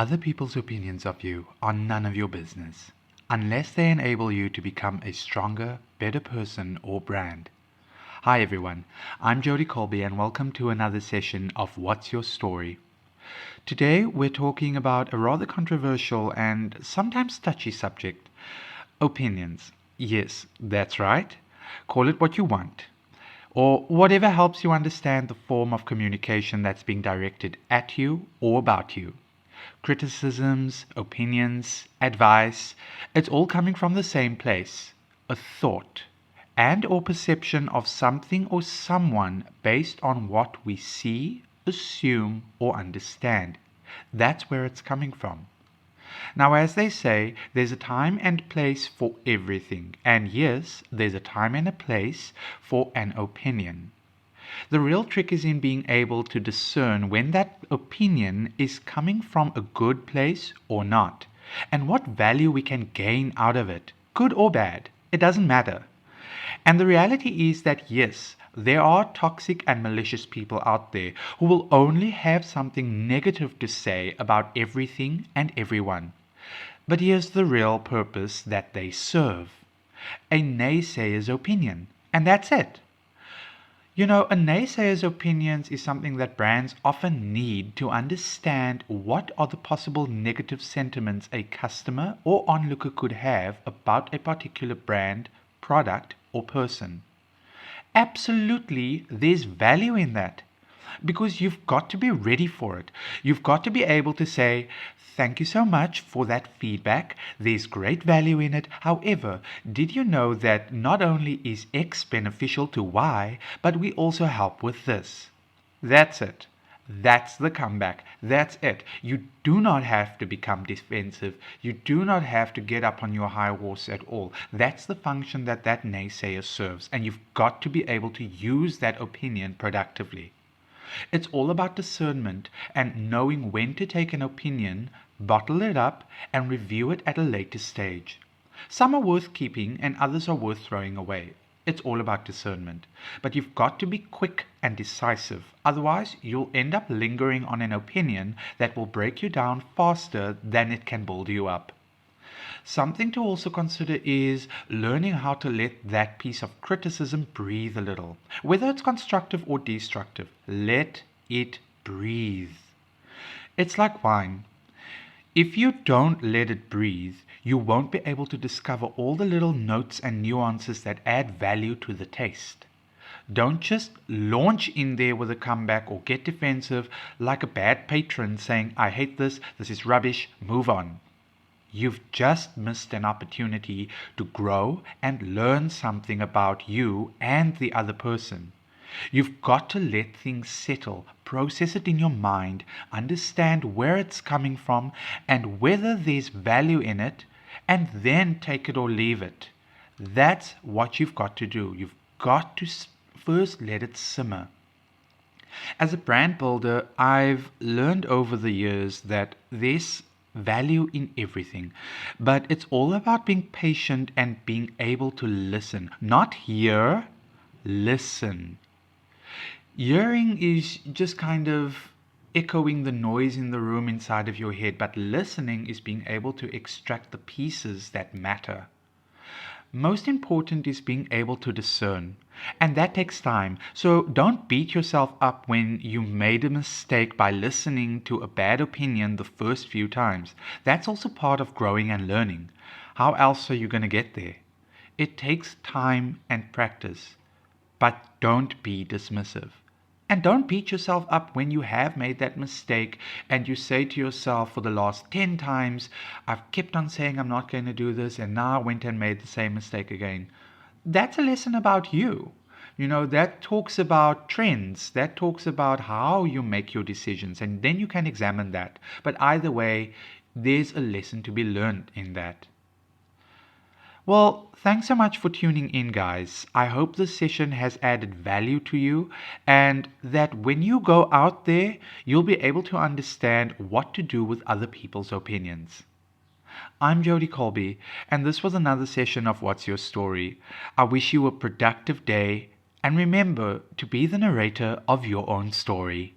Other people's opinions of you are none of your business, unless they enable you to become a stronger, better person or brand. Hi everyone, I'm Jody Kolbee and welcome to another session of What's Your Story? Today we're talking about a rather controversial and sometimes touchy subject, opinions. Yes, that's right. Call it what you want, or whatever helps you understand the form of communication that's being directed at you or about you. Criticisms, opinions, advice, it's all coming from the same place, a thought and or perception of something or someone based on what we see, assume or understand. That's where it's coming from. Now, as they say, there's a time and place for everything. And yes, there's a time and a place for an opinion. The real trick is in being able to discern when that opinion is coming from a good place or not, and what value we can gain out of it, good or bad. It doesn't matter. And the reality is that yes, there are toxic and malicious people out there who will only have something negative to say about everything and everyone. But here's the real purpose that they serve: a naysayer's opinion. And that's it. You know, a naysayer's opinions is something that brands often need to understand what are the possible negative sentiments a customer or onlooker could have about a particular brand, product, or person. Absolutely, there's value in that because you've got to be ready for it. You've got to be able to say, thank you so much for that feedback. There's great value in it. However, did you know that not only is X beneficial to Y, but we also help with this? That's it. That's the comeback. That's it. You do not have to become defensive. You do not have to get up on your high horse at all. That's the function that naysayer serves, and you've got to be able to use that opinion productively. It's all about discernment and knowing when to take an opinion, bottle it up, and review it at a later stage. Some are worth keeping and others are worth throwing away. It's all about discernment. But you've got to be quick and decisive. Otherwise, you'll end up lingering on an opinion that will break you down faster than it can build you up. Something to also consider is learning how to let that piece of criticism breathe a little. Whether it's constructive or destructive, let it breathe. It's like wine. If you don't let it breathe, you won't be able to discover all the little notes and nuances that add value to the taste. Don't just launch in there with a comeback or get defensive like a bad patron saying, I hate this is rubbish, move on. You've just missed an opportunity to grow and learn something about you and the other person. You've got to let things settle, process it in your mind, understand where it's coming from and whether there's value in it, and then take it or leave it. That's what you've got to do. You've got to first let it simmer. As a brand builder, I've learned over the years that there's value in everything, but it's all about being patient and being able to listen. Not hear, listen. Hearing is just kind of echoing the noise in the room inside of your head, but listening is being able to extract the pieces that matter. Most important is being able to discern, and that takes time. So don't beat yourself up when you made a mistake by listening to a bad opinion the first few times. That's also part of growing and learning. How else are you going to get there? It takes time and practice, but don't be dismissive. And don't beat yourself up when you have made that mistake and you say to yourself for the last 10 times, I've kept on saying I'm not going to do this and now I went and made the same mistake again. That's a lesson about you. You know, that talks about trends. That talks about how you make your decisions, and then you can examine that. But either way, there's a lesson to be learned in that. Well, thanks so much for tuning in, guys. I hope this session has added value to you and that when you go out there, you'll be able to understand what to do with other people's opinions. I'm Jody Kolbee, and this was another session of What's Your Story? I wish you a productive day, and remember to be the narrator of your own story.